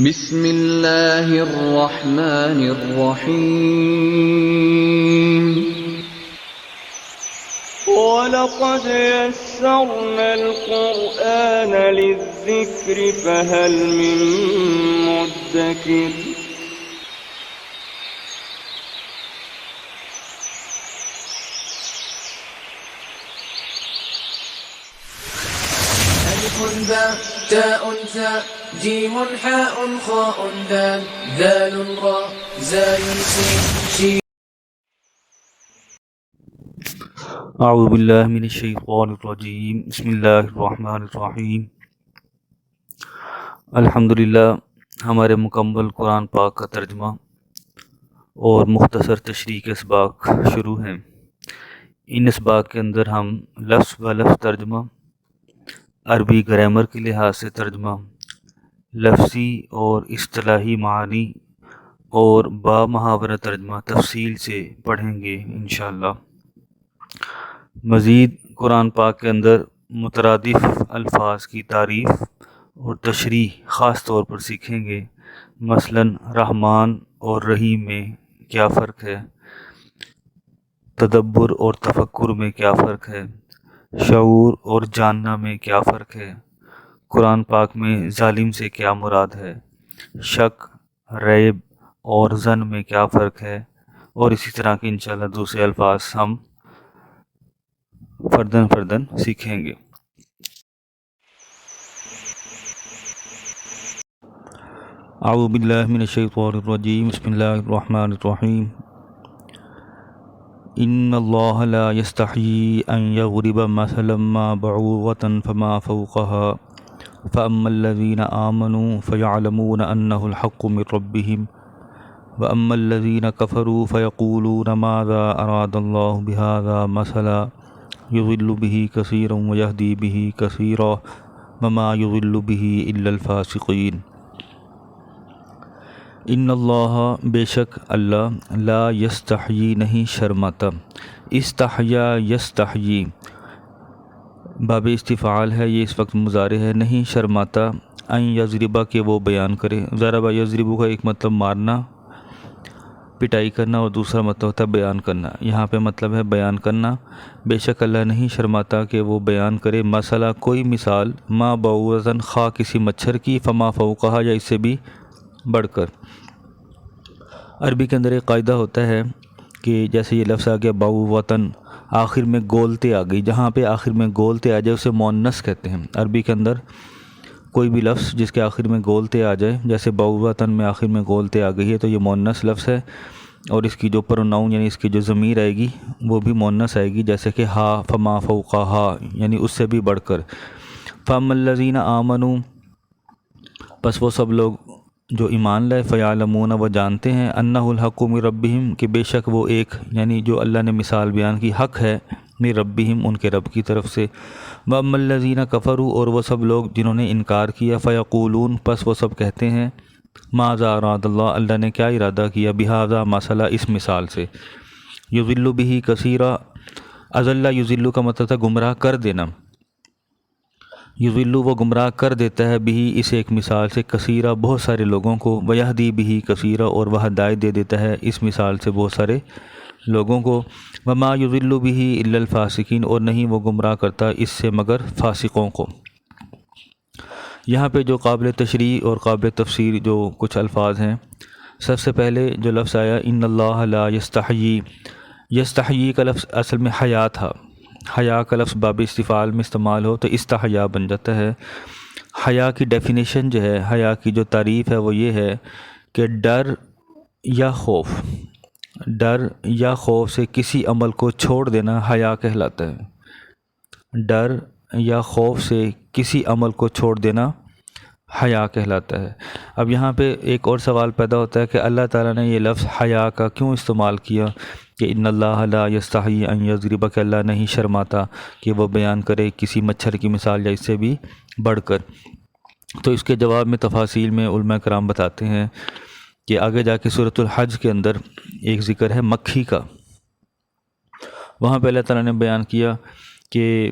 بسم اللہ الرحمن الرحیم وَلَقَدْ يَسَّرْنَا الْقُرْآنَ لِلذِّكْرِ فَهَلْ مِن مُّدَّكِرٍ ألف باء تاء ثاء جيم حاء خاء دال ذال راء زاي سين شين. اعوذ باللہ من الشیطان الرجیم بسم اللہ الرحمن الرحیم الحمدللہ. ہمارے مکمل قرآن پاک کا ترجمہ اور مختصر تشریح کے اسباق شروع ہیں. ان اسباق کے اندر ہم لفظ و لفظ ترجمہ، عربی گرامر کے لحاظ سے ترجمہ، لفظی اور اصطلاحی معنی اور با محاورہ ترجمہ تفصیل سے پڑھیں گے انشاءاللہ. مزید قرآن پاک کے اندر مترادف الفاظ کی تعریف اور تشریح خاص طور پر سیکھیں گے. مثلا رحمان اور رحیم میں کیا فرق ہے، تدبر اور تفکر میں کیا فرق ہے، شعور اور جاننا میں کیا فرق ہے، قرآن پاک میں ظالم سے کیا مراد ہے، شک، ریب اور ظن میں کیا فرق ہے، اور اسی طرح کے انشاءاللہ دوسرے الفاظ ہم فردن سیکھیں گے. اعوذ باللہ من الشیطان الرجیم بسم اللہ الرحمن الرحیم. ان اللہ لا یستحیی ان یضرب مثلا ما بعوضة فما فوقها فاما الذین آمنوا فیعلمون انہ الحق من ربهم واما الذین کفروا فیقولون ماذا اراد اللہ بہذا مثلا یضل به کثیرا ویہدی به کثیرا وما یضل به الا الفاسقین. ان اللہ بے شک اللہ لا یستحیی نہیں شرماتا، استحیا یستحیی باب استفعال ہے، یہ اس وقت مضارع ہے، نہیں شرماتا، ان یضربا کہ وہ بیان کرے. ضربا یضربو کا ایک مطلب مارنا پٹائی کرنا اور دوسرا مطلب ہوتا ہے بیان کرنا. یہاں پہ مطلب ہے بیان کرنا. بے شک اللہ نہیں شرماتا کہ وہ بیان کرے مسئلہ کوئی مثال، ما بعوضاً خواہ کسی مچھر کی، فما فوقہا یا اس سے بھی بڑھ کر. عربی کے اندر ایک قاعدہ ہوتا ہے کہ جیسے یہ لفظ آ گیا بعوضاً، آخر میں گولتے آ گئی، جہاں پہ آخر میں گولتے آ جائے اسے مؤنث کہتے ہیں. عربی کے اندر کوئی بھی لفظ جس کے آخر میں گولتے آ جائے، جیسے بعوضاً میں آخر میں گولتے آ گئی ہے تو یہ مؤنث لفظ ہے، اور اس کی جو پروناؤن یعنی اس کی جو ضمیر آئے گی وہ بھی مؤنث آئے گی، جیسے کہ ہا فما فوقہا یعنی اس سے بھی بڑھ کر. فاما الذین آمنوا پس وہ سب لوگ جو ایمان لائے، فیعلمون وہ جانتے ہیں، انہ الحق من ربہم کہ بے شک وہ ایک یعنی جو اللہ نے مثال بیان کی حق ہے، من ربہم ان کے رب کی طرف سے. واما الذین کفروا اور وہ سب لوگ جنہوں نے انکار کیا، فیقولون پس وہ سب کہتے ہیں، ماذا اراد اللہ اللہ نے کیا ارادہ کیا، بہذا مسئلہ اس مثال سے، یضل به کثیرا، اضل یضل کا مطلب تھا گمراہ کر دینا، یضل وہ گمراہ کر دیتا ہے، بھی اس ایک مثال سے، کثیرہ بہت سارے لوگوں کو، ویہدی بھی کثیرہ اور وہ ہدایت دے دیتا ہے اس مثال سے بہت سارے لوگوں کو. وما یضل به الا الفاسقین اور نہیں وہ گمراہ کرتا اس سے مگر فاسقوں کو. یہاں پہ جو قابل تشریح اور قابل تفسیر جو کچھ الفاظ ہیں، سب سے پہلے جو لفظ آیا ان اللہ لا یستحیی، یستحیی کا لفظ اصل میں حیا تھا. حیا کا لفظ باب استفعال میں استعمال ہو تو استحیا بن جاتا ہے. حیا کی ڈیفینیشن جو ہے، حیا کی جو تعریف ہے وہ یہ ہے کہ ڈر یا خوف سے کسی عمل کو چھوڑ دینا حیا کہلاتا ہے. ڈر یا خوف سے کسی عمل کو چھوڑ دینا حیا کہلاتا ہے. اب یہاں پہ ایک اور سوال پیدا ہوتا ہے کہ اللہ تعالیٰ نے یہ لفظ حیا کا کیوں استعمال کیا کہ ان اللہ لا یستحیی ان یضرب کہ اللہ نہیں شرماتا کہ وہ بیان کرے کسی مچھر کی مثال یا اس سے بھی بڑھ کر. تو اس کے جواب میں تفاصیل میں علماء کرام بتاتے ہیں کہ آگے جا کے سورۃ الحج کے اندر ایک ذکر ہے مکھی کا. وہاں پہ اللہ تعالیٰ نے بیان کیا کہ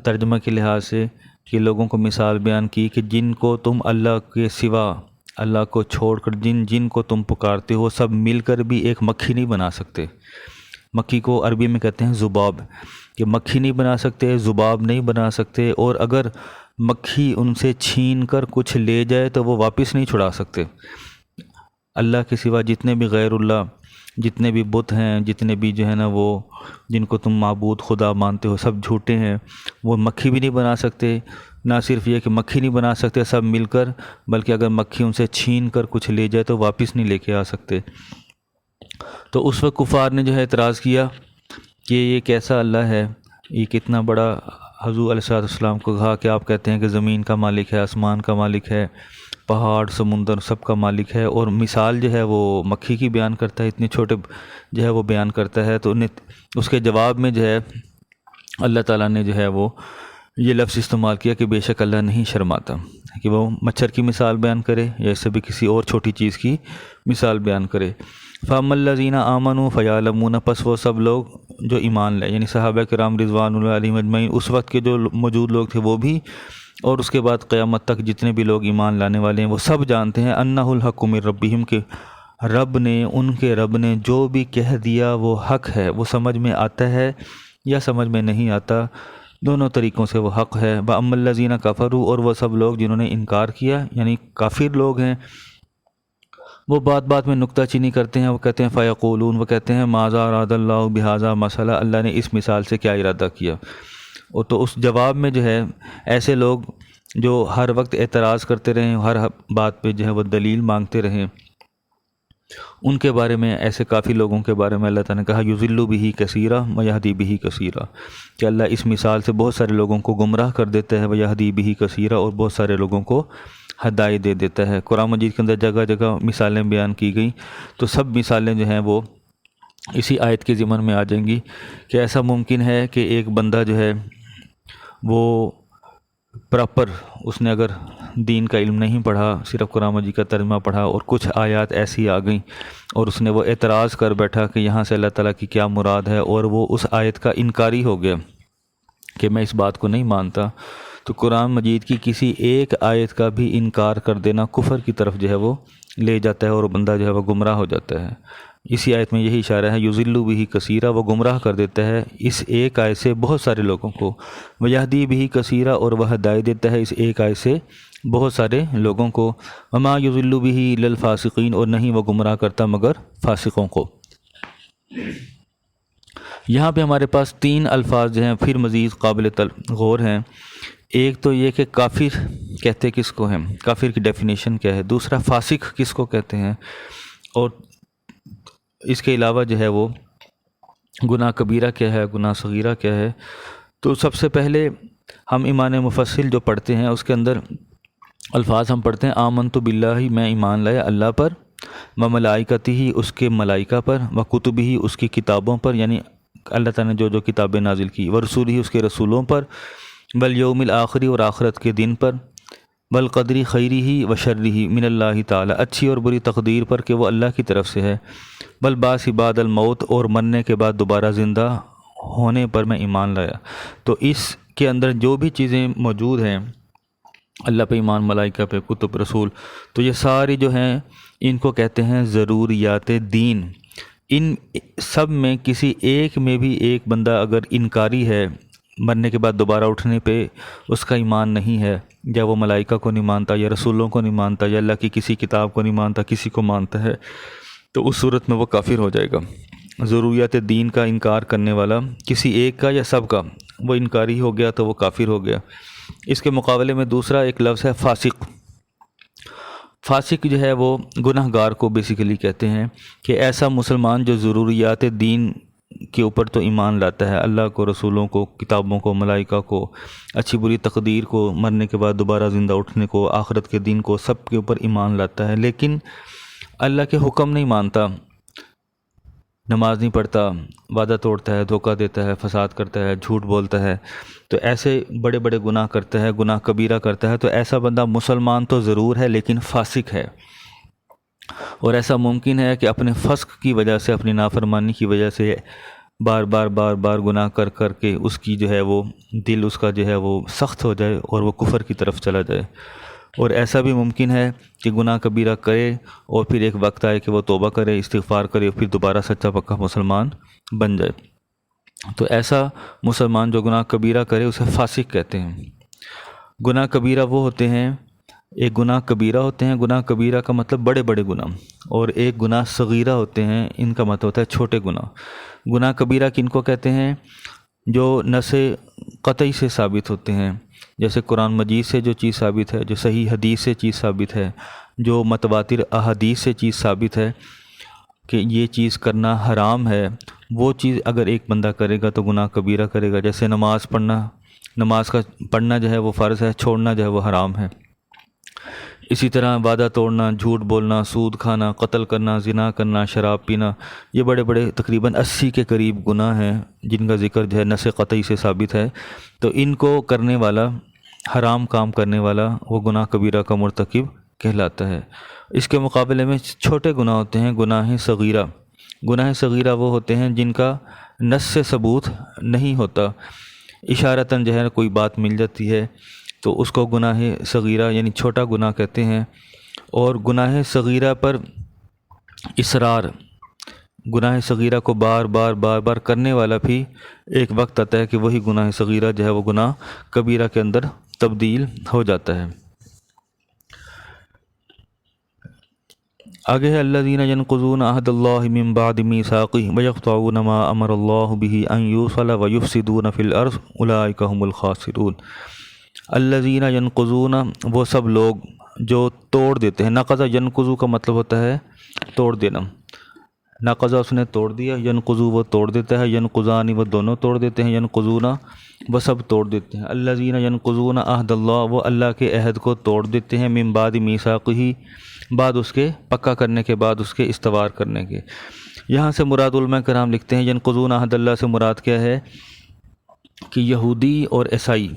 ترجمہ کے لحاظ سے کہ لوگوں کو مثال بیان کی کہ جن کو تم اللہ کے سوا اللہ کو چھوڑ کر جن جن کو تم پکارتے ہو سب مل کر بھی ایک مکھی نہیں بنا سکتے۔ مکھی کو عربی میں کہتے ہیں ذباب، کہ مکھی نہیں بنا سکتے، ذباب نہیں بنا سکتے، اور اگر مکھی ان سے چھین کر کچھ لے جائے تو وہ واپس نہیں چھڑا سکتے۔ اللہ کے سوا جتنے بھی غیر اللہ، جتنے بھی بت ہیں، جتنے بھی جو ہے نا وہ جن کو تم معبود خدا مانتے ہو، سب جھوٹے ہیں۔ وہ مکھی بھی نہیں بنا سکتے، نہ صرف یہ کہ مکھی نہیں بنا سکتے سب مل کر، بلکہ اگر مکھی ان سے چھین کر کچھ لے جائے تو واپس نہیں لے کے آ سکتے۔ تو اس وقت کفار نے جو ہے اعتراض کیا کہ یہ کیسا اللہ ہے، یہ کتنا بڑا۔ حضور علیہ السلام کو کہا کہ آپ کہتے ہیں کہ زمین کا مالک ہے، آسمان کا مالک ہے، پہاڑ سمندر سب کا مالک ہے، اور مثال جو ہے وہ مکھی کی بیان کرتا ہے، اتنے چھوٹے جو ہے وہ بیان کرتا ہے۔ تو انہیں اس کے جواب میں جو ہے اللہ تعالیٰ نے جو ہے وہ یہ لفظ استعمال کیا کہ بے شک اللہ نہیں شرماتا کہ وہ مچھر کی مثال بیان کرے یا اس سے بھی کسی اور چھوٹی چیز کی مثال بیان کرے۔ فَأَمَّا الَّذِينَ آمَنُوا فَيَعْلَمُونَ، پس وہ سب لوگ جو ایمان لائے، یعنی صحابہ کرام رضوان اللہ علیہم اجمعین، اس وقت کے جو موجود لوگ تھے وہ بھی، اور اس کے بعد قیامت تک جتنے بھی لوگ ایمان لانے والے ہیں وہ سب جانتے ہیں انہ الحق من ربہم، کہ ان کے رب نے جو بھی کہہ دیا وہ حق ہے، وہ سمجھ میں آتا ہے یا سمجھ میں نہیں آتا، دونوں طریقوں سے وہ حق ہے۔ وَأَمَّا الَّذِينَ كَفَرُوا، اور وہ سب لوگ جنہوں نے انکار کیا، یعنی کافر لوگ ہیں، وہ بات بات میں نکتہ چینی کرتے ہیں، وہ کہتے ہیں فَيَقُولُونَ، وہ کہتے ہیں مَاذَا أَرَادَ اللَّهُ بِهَذَا مَثَلًا، اللہ نے اس مثال سے کیا ارادہ کیا۔ اور تو اس جواب میں جو ہے ایسے لوگ جو ہر وقت اعتراض کرتے رہیں، ہر بات پہ جو ہے وہ دلیل مانگتے رہیں، ان کے بارے میں، ایسے کافی لوگوں کے بارے میں اللہ تعالیٰ نے کہا یضل بہ کثیرا ویہدی بہ کثیرا، کہ اللہ اس مثال سے بہت سارے لوگوں کو گمراہ کر دیتا ہے، ویہدی بہ کثیرا، اور بہت سارے لوگوں کو ہدایت دے دیتا ہے۔ قرآن مجید کے اندر جگہ جگہ مثالیں بیان کی گئیں، تو سب مثالیں جو ہیں وہ اسی آیت کے ضمن میں آ جائیں گی کہ ایسا ممکن ہے کہ ایک بندہ جو ہے وہ پراپر، اس نے اگر دین کا علم نہیں پڑھا، صرف قرآن مجید کا ترجمہ پڑھا، اور کچھ آیات ایسی آ گئیں اور اس نے وہ اعتراض کر بیٹھا کہ یہاں سے اللہ تعالیٰ کی کیا مراد ہے، اور وہ اس آیت کا انکاری ہو گیا کہ میں اس بات کو نہیں مانتا، تو قرآن مجید کی کسی ایک آیت کا بھی انکار کر دینا کفر کی طرف جو ہے وہ لے جاتا ہے، اور بندہ جو ہے وہ گمراہ ہو جاتا ہے۔ اسی آیت میں یہی اشارہ ہے یضل بہ کثیرا، وہ گمراہ کر دیتا ہے اس ایک آیت سے بہت سارے لوگوں کو، ویہدی بہ کثیرا، اور وہ ہدایت دیتا ہے اس ایک آیت سے بہت سارے لوگوں کو، وما یضل بہ الا الفاسقین، اور نہیں وہ گمراہ کرتا مگر فاسقوں کو۔ یہاں پہ ہمارے پاس تین الفاظ جو ہیں پھر مزید قابل غور ہیں۔ ایک تو یہ کہ کافر کہتے کس کو ہیں، کافر کی ڈیفینیشن کیا ہے، دوسرا فاسق کس کو کہتے ہیں، اور اس کے علاوہ جو ہے وہ گناہ کبیرہ کیا ہے، گناہ صغیرہ کیا ہے۔ تو سب سے پہلے ہم ایمان مفصل جو پڑھتے ہیں اس کے اندر الفاظ ہم پڑھتے ہیں آمنت باللہ، میں ایمان لایا اللہ پر، و ملائکتہ، اس کے ملائکہ پر، و کتبہ، اس کی کتابوں پر، یعنی اللہ تعالیٰ نے جو جو کتابیں نازل کی، و رسولہ، اس کے رسولوں پر، والیوم الآخر، اور آخرت کے دن پر، والقدر خیرہ و شرہ من اللہ تعالیٰ، اچھی اور بری تقدیر پر کہ وہ اللہ کی طرف سے ہے، والبعث بعد الموت، اور مرنے کے بعد دوبارہ زندہ ہونے پر میں ایمان لایا۔ تو اس کے اندر جو بھی چیزیں موجود ہیں، اللہ پہ ایمان، ملائکہ پہ، کتب، رسول، تو یہ ساری جو ہیں ان کو کہتے ہیں ضروریات دین۔ ان سب میں کسی ایک میں بھی ایک بندہ اگر انکاری ہے، مرنے کے بعد دوبارہ اٹھنے پہ اس کا ایمان نہیں ہے، یا وہ ملائکہ کو نہیں مانتا، یا رسولوں کو نہیں مانتا، یا اللہ کی کسی کتاب کو نہیں مانتا، کسی کو مانتا ہے، تو اس صورت میں وہ کافر ہو جائے گا۔ ضروریات دین کا انکار کرنے والا، کسی ایک کا یا سب کا، وہ انکاری ہو گیا تو وہ کافر ہو گیا۔ اس کے مقابلے میں دوسرا ایک لفظ ہے فاسق۔ فاسق جو ہے وہ گناہ گار کو بیسیکلی کہتے ہیں، کہ ایسا مسلمان جو ضروریات دین کے اوپر تو ایمان لاتا ہے، اللہ کو، رسولوں کو، کتابوں کو، ملائکہ کو، اچھی بری تقدیر کو، مرنے کے بعد دوبارہ زندہ اٹھنے کو، آخرت کے دن کو، سب کے اوپر ایمان لاتا ہے، لیکن اللہ کے حکم نہیں مانتا، نماز نہیں پڑھتا، وعدہ توڑتا ہے، دھوکہ دیتا ہے، فساد کرتا ہے، جھوٹ بولتا ہے، تو ایسے بڑے بڑے گناہ کرتا ہے، گناہ کبیرہ کرتا ہے، تو ایسا بندہ مسلمان تو ضرور ہے لیکن فاسق ہے۔ اور ایسا ممکن ہے کہ اپنے فسق کی وجہ سے، اپنی نافرمانی کی وجہ سے بار بار گناہ کر کر کے اس کی جو ہے وہ دل، اس کا جو ہے وہ سخت ہو جائے اور وہ کفر کی طرف چلا جائے۔ اور ایسا بھی ممکن ہے کہ گناہ کبیرہ کرے اور پھر ایک وقت آئے کہ وہ توبہ کرے، استغفار کرے اور پھر دوبارہ سچا پکا مسلمان بن جائے۔ تو ایسا مسلمان جو گناہ کبیرہ کرے اسے فاسق کہتے ہیں۔ گناہ کبیرہ وہ ہوتے ہیں، ایک گناہ کبیرہ ہوتے ہیں، گناہ کبیرہ کا مطلب بڑے بڑے گناہ، اور ایک گناہ صغیرہ ہوتے ہیں، ان کا مطلب ہوتا ہے چھوٹے گناہ۔ گناہ کبیرہ کن کو کہتے ہیں؟ جو نص قطعی سے ثابت ہوتے ہیں، جیسے قرآن مجید سے جو چیز ثابت ہے، جو صحیح حدیث سے چیز ثابت ہے، جو متواتر احادیث سے چیز ثابت ہے کہ یہ چیز کرنا حرام ہے، وہ چیز اگر ایک بندہ کرے گا تو گناہ کبیرہ کرے گا۔ جیسے نماز پڑھنا، نماز کا پڑھنا جو ہے وہ فرض ہے، چھوڑنا جو ہے وہ حرام ہے۔ اسی طرح وعدہ توڑنا، جھوٹ بولنا، سود کھانا، قتل کرنا، زنا کرنا، شراب پینا، یہ بڑے بڑے تقریباً 80 کے قریب گناہ ہیں جن کا ذکر جو ہے نص قطعی سے ثابت ہے۔ تو ان کو کرنے والا، حرام کام کرنے والا، وہ گناہ کبیرہ کا مرتکب کہلاتا ہے۔ اس کے مقابلے میں چھوٹے گناہ ہوتے ہیں گناہ صغیرہ۔ گناہ صغیرہ وہ ہوتے ہیں جن کا نص سے ثبوت نہیں ہوتا، اشارتاً جو ہے کوئی بات مل جاتی ہے تو اس کو گناہ صغیرہ یعنی چھوٹا گناہ کہتے ہیں۔ اور گناہ صغیرہ پر اصرار، گناہ صغیرہ کو بار بار کرنے والا بھی ایک وقت آتا ہے کہ وہی گناہ صغیرہ جو ہے وہ گناہ کبیرہ کے اندر تبدیل ہو جاتا ہے۔ آگے ہے الذین ینقضون عہد اللہ من بعد میثاقہ ویقطعون ما امر اللہ بہ ان یوصل ویفسدون فی الارض اولئک هم الخاسرون۔ الذین ینقضون، وہ سب لوگ جو توڑ دیتے ہیں۔ نقض ینقض کا مطلب ہوتا ہے توڑ دینا۔ نقض اس نے توڑ دیا، ینقض وہ توڑ دیتا ہے، ینقضان وہ دونوں توڑ دیتے ہیں، ینقضون وہ سب توڑ دیتے ہیں۔ الذین ینقضون عہد اللہ، وہ اللہ کے عہد کو توڑ دیتے ہیں، من بعد میثاقہ، بعد اس کے پکا کرنے کے بعد، اس کے استوار کرنے کے۔ یہاں سے مراد علماء کرام لکھتے ہیں ینقضون عہد اللہ سے مراد کیا ہے کہ یہودی اور عیسائی،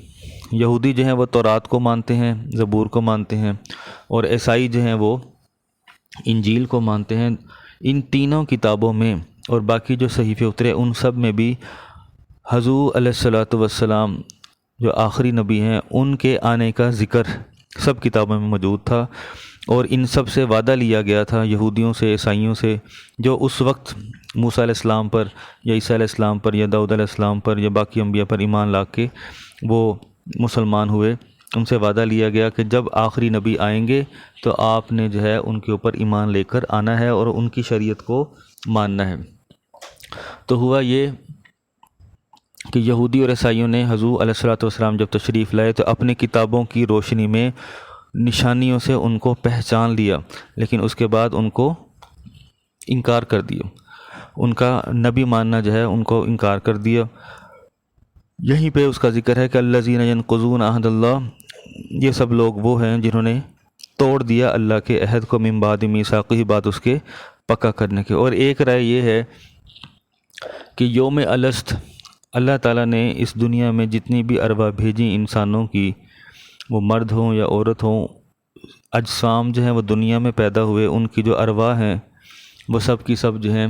یہودی جو ہیں وہ تورات کو مانتے ہیں، زبور کو مانتے ہیں، اور عیسائی جو ہیں وہ انجیل کو مانتے ہیں۔ ان تینوں کتابوں میں اور باقی جو صحیفے اترے ان سب میں بھی حضور علیہ الصلوۃ والسلام جو آخری نبی ہیں ان کے آنے کا ذکر سب کتابوں میں موجود تھا، اور ان سب سے وعدہ لیا گیا تھا، یہودیوں سے، عیسائیوں سے، جو اس وقت موسیٰ علیہ السلام پر یا عیسیٰ علیہ السلام پر یا داؤد علیہ السلام پر یا باقی انبیاء پر ایمان لا کے وہ مسلمان ہوئے۔ ان سے وعدہ لیا گیا کہ جب آخری نبی آئیں گے تو آپ نے جو ہے ان کے اوپر ایمان لے کر آنا ہے اور ان کی شریعت کو ماننا ہے۔ تو ہوا یہ کہ یہودی اور عیسائیوں نے حضور علیہ الصلوۃ والسلام جب تشریف لائے تو اپنی کتابوں کی روشنی میں نشانیوں سے ان کو پہچان لیا، لیکن اس کے بعد ان کو انکار کر دیا، ان کا نبی ماننا جو ہے ان کو انکار کر دیا۔ یہیں پہ اس کا ذکر ہے کہ الذین ینقضون عہد اللہ، یہ سب لوگ وہ ہیں جنہوں نے توڑ دیا اللہ کے عہد کو، من بعد میثاقہ، بعد اس کے پکا کرنے کے۔ اور ایک رائے یہ ہے کہ یوم الست، اللہ تعالیٰ نے اس دنیا میں جتنی بھی ارواح بھیجی انسانوں کی، وہ مرد ہوں یا عورت ہوں، اجسام جو ہیں وہ دنیا میں پیدا ہوئے، ان کی جو ارواح ہیں وہ سب کی سب جو ہیں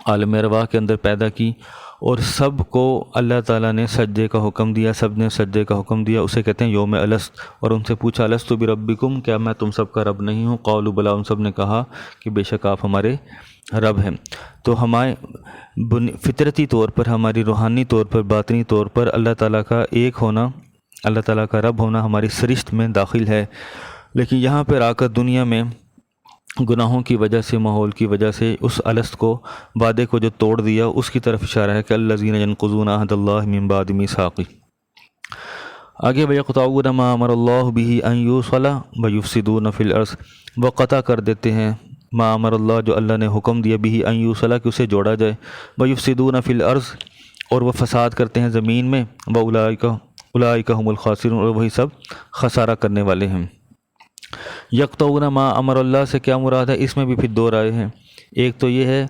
عالم ارواح کے اندر پیدا کی، اور سب کو اللہ تعالیٰ نے سجدے کا حکم دیا، سب نے سجدے کا حکم دیا، اسے کہتے ہیں یوم الست۔ اور ان سے پوچھا الست بربکم، کیا میں تم سب کا رب نہیں ہوں؟ قالوا بلا، ان سب نے کہا کہ بے شک آپ ہمارے رب ہیں۔ تو ہمارے فطرتی طور پر، ہماری روحانی طور پر، باطنی طور پر اللہ تعالیٰ کا ایک ہونا، اللہ تعالیٰ کا رب ہونا ہماری سرشت میں داخل ہے، لیکن یہاں پر آ کر دنیا میں گناہوں کی وجہ سے، ماحول کی وجہ سے اس الست کو، وعدے کو جو توڑ دیا، اس کی طرف اشارہ ہے کہ الذین ینقضون عہد اللہ من بعد میثاقہ۔ آگے ویقطعون ما امر اللہ بہ ان یوصل ویفسدون فی الارض، وہ قطع کر دیتے ہیں ما امر اللہ، جو اللہ نے حکم دیا، بہ ان یوصل کہ اسے جوڑا جائے، ویفسدون فی الارض اور وہ فساد کرتے ہیں زمین میں، واولئک هم الخاسرون اور وہی سب خسارہ کرنے والے ہیں۔ یقطعون ما امر اللہ سے کیا مراد ہے؟ اس میں بھی پھر دو رائے ہیں۔ ایک تو یہ ہے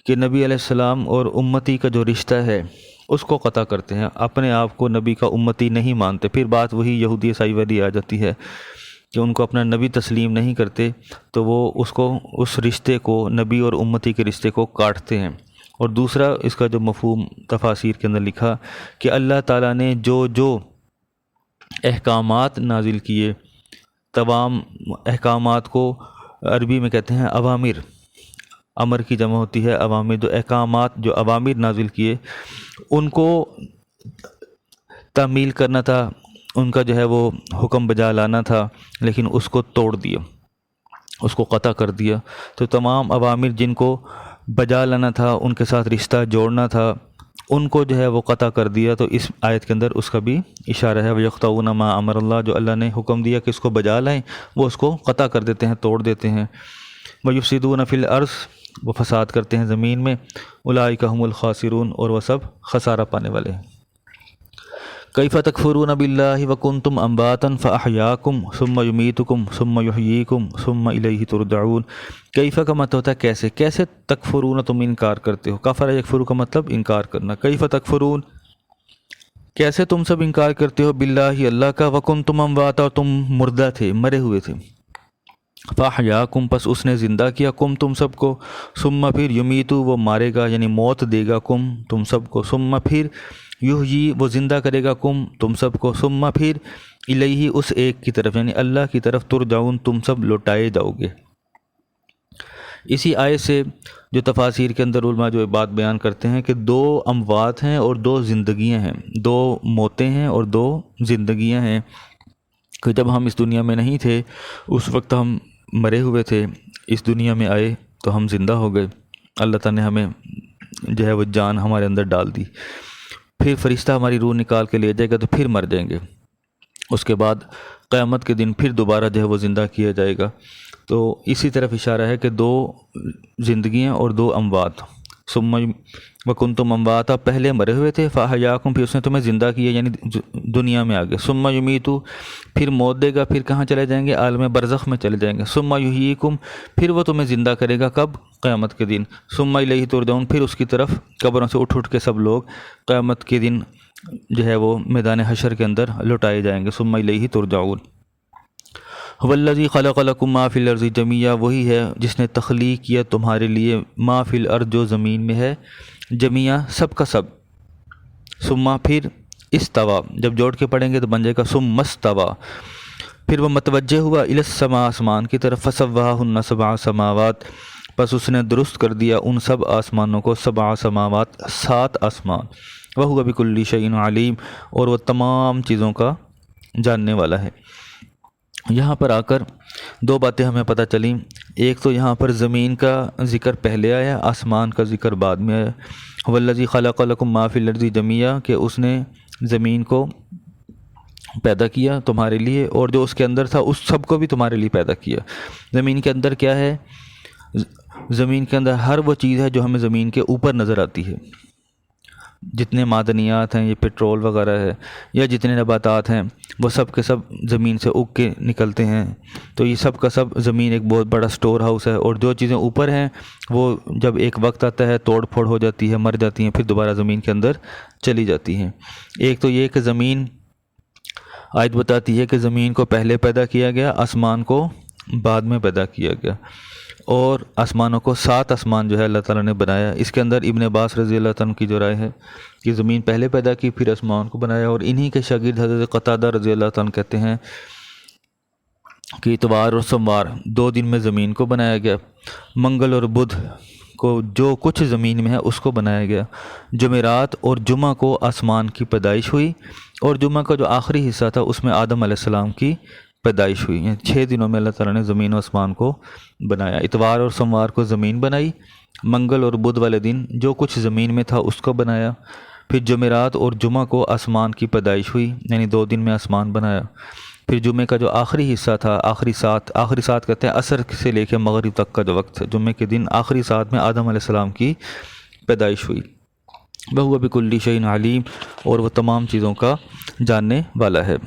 کہ نبی علیہ السلام اور امتی کا جو رشتہ ہے اس کو قطع کرتے ہیں، اپنے آپ کو نبی کا امتی نہیں مانتے۔ پھر بات وہی یہودی عیسائی والی آ جاتی ہے کہ ان کو اپنا نبی تسلیم نہیں کرتے، تو وہ اس رشتے کو، نبی اور امتی کے رشتے کو کاٹتے ہیں۔ اور دوسرا اس کا جو مفہوم تفاسیر کے اندر لکھا کہ اللہ تعالیٰ نے جو احکامات نازل کیے تمام احکامات کو عربی میں کہتے ہیں اوامر، امر کی جمع ہوتی ہے اوامر، جو احکامات جو اوامر نازل کیے ان کو تعمیل کرنا تھا، ان کا جو ہے وہ حکم بجا لانا تھا، لیکن اس کو توڑ دیا، اس کو قطع کر دیا۔ تو تمام اوامر جن کو بجا لانا تھا، ان کے ساتھ رشتہ جوڑنا تھا، ان کو جو ہے وہ قطع کر دیا۔ تو اس آیت کے اندر اس کا بھی اشارہ ہے، وَيَقْطَعُونَ مَا أَمَرَ اللَّهُ، جو اللہ نے حکم دیا کہ اس کو بجا لائیں وہ اس کو قطع کر دیتے ہیں، توڑ دیتے ہیں۔ وَيُفْسِدُونَ فِي الْأَرْضِ، وہ فساد کرتے ہیں زمین میں۔ أُولَٰئِكَ هُمُ الْخَاسِرُونَ، اور وہ سب خسارہ پانے والے ہیں۔ کیف تکفرون باللہ وکنتم امواتا فاحیاکم ثم یمیتکم ثم یحییکم ثم الیہ ترجعون۔ کیف کا مطلب ہوتا ہے کیسے، کیسے تکفرون تم انکار کرتے ہو، کفر یکفر کا مطلب انکار کرنا۔ کیف تکفرون، کیسے تم سب انکار کرتے ہو، باللہ اللہ کا، وکنتم امواتا، تم مردہ تھے، مرے ہوئے تھے، فاحیاکم پس اس نے زندہ کیا، کم تم سب کو، ثم پھر یمیتو وہ مارے گا یعنی موت دے گا، کم تم سب کو، ثم پھر یحیی وہ زندہ کرے گا، کم تم سب کو، ثم پھر الیہ اس ایک کی طرف یعنی اللہ کی طرف، ترجعون تم سب لوٹائے جاؤ گے۔ اسی آیت سے جو تفاسیر کے اندر علماء جو بات بیان کرتے ہیں کہ دو اموات ہیں اور دو زندگیاں ہیں، دو موتیں ہیں اور دو زندگیاں ہیں، کہ جب ہم اس دنیا میں نہیں تھے اس وقت ہم مرے ہوئے تھے، اس دنیا میں آئے تو ہم زندہ ہو گئے، اللہ تعالیٰ نے ہمیں جو ہے وہ جان ہمارے اندر ڈال دی، پھر فرشتہ ہماری روح نکال کے لے جائے گا تو پھر مر جائیں گے، اس کے بعد قیامت کے دن پھر دوبارہ جو ہے وہ زندہ کیا جائے گا۔ تو اسی طرف اشارہ ہے کہ دو زندگیاں اور دو اموات، ثم وکنتم امواتا پہلے مرے ہوئے تھے، فاحیاکم پھر اس نے تمہیں زندہ کیا یعنی دنیا میں آ گئے، ثم یمیتو پھر موت دے گا، پھر کہاں چلے جائیں گے، عالم برزخ میں چلے جائیں گے، ثم یحییکم پھر وہ تمہیں زندہ کرے گا، کب، قیامت کے دن، ثم الیہ ترجعون پھر اس کی طرف قبروں سے اٹھ کے سب لوگ قیامت کے دن جو ہے وہ میدان حشر کے اندر لوٹائے جائیں گے، ثم الیہ ترجعون۔ والذی خلق لکم ما فی الارض جمیعا، وہی ہے جس نے تخلیق کیا تمہارے لیے ما فی الارض جو زمین میں ہے، جمیعا سب کا سب، ثم پھر استوا، جب جوڑ کے پڑھیں گے تو بن جائے گا ثم استوا، پھر وہ متوجہ ہوا الی السماء آسمان کی طرف، فسواہن سبع سماوات پس اس نے درست کر دیا ان سب آسمانوں کو، سبع سماوات 7 آسمان، وہو بکل شیء علیم اور وہ تمام چیزوں کا جاننے والا ہے۔ یہاں پر آ کر دو باتیں ہمیں پتہ چلیں، ایک تو یہاں پر زمین کا ذکر پہلے آیا، آسمان کا ذکر بعد میں آیا، والذی خلق لکم ما فی الارض جمیعا کہ اس نے زمین کو پیدا کیا تمہارے لیے اور جو اس کے اندر تھا اس سب کو بھی تمہارے لیے پیدا کیا۔ زمین کے اندر کیا ہے، زمین کے اندر ہر وہ چیز ہے جو ہمیں زمین کے اوپر نظر آتی ہے، جتنے معدنیات ہیں، یہ پیٹرول وغیرہ ہے یا جتنے نباتات ہیں وہ سب کے سب زمین سے اگ کے نکلتے ہیں، تو یہ سب کا سب زمین ایک بہت بڑا سٹور ہاؤس ہے، اور جو چیزیں اوپر ہیں وہ جب ایک وقت آتا ہے توڑ پھوڑ ہو جاتی ہے، مر جاتی ہیں، پھر دوبارہ زمین کے اندر چلی جاتی ہیں۔ ایک تو یہ کہ زمین، آیت بتاتی ہے کہ زمین کو پہلے پیدا کیا گیا، آسمان کو بعد میں پیدا کیا گیا، اور آسمانوں کو 7 آسمان جو ہے اللہ تعالیٰ نے بنایا۔ اس کے اندر ابن عباس رضی اللہ عنہ کی جو رائے ہے کہ زمین پہلے پیدا کی پھر آسمان کو بنایا، اور انہی کے شاگرد حضرت قتادہ رضی اللہ عنہ کہتے ہیں کہ اتوار اور سوموار 2 دن میں زمین کو بنایا گیا، منگل اور بدھ کو جو کچھ زمین میں ہے اس کو بنایا گیا، جمعرات اور جمعہ کو آسمان کی پیدائش ہوئی، اور جمعہ کا جو آخری حصہ تھا اس میں آدم علیہ السلام کی پیدائش ہوئی، یعنی 6 دنوں میں اللہ تعالیٰ نے زمین و آسمان کو بنایا۔ اتوار اور سوموار کو زمین بنائی، منگل اور بدھ والے دن جو کچھ زمین میں تھا اس کو بنایا، پھر جمعرات اور جمعہ کو آسمان کی پیدائش ہوئی، یعنی 2 دن میں آسمان بنایا، پھر جمعے کا جو آخری حصہ تھا، آخری سات کہتے ہیں عصر سے لے کے مغرب تک کا جو وقت ہے، جمعے کے دن آخری سات میں آدم علیہ السلام کی پیدائش ہوئی۔ وَهُوَ بِكُلِّ شَيْءٍ عَلِيمٌ اور وہ تمام چیزوں کا جاننے والا ہے۔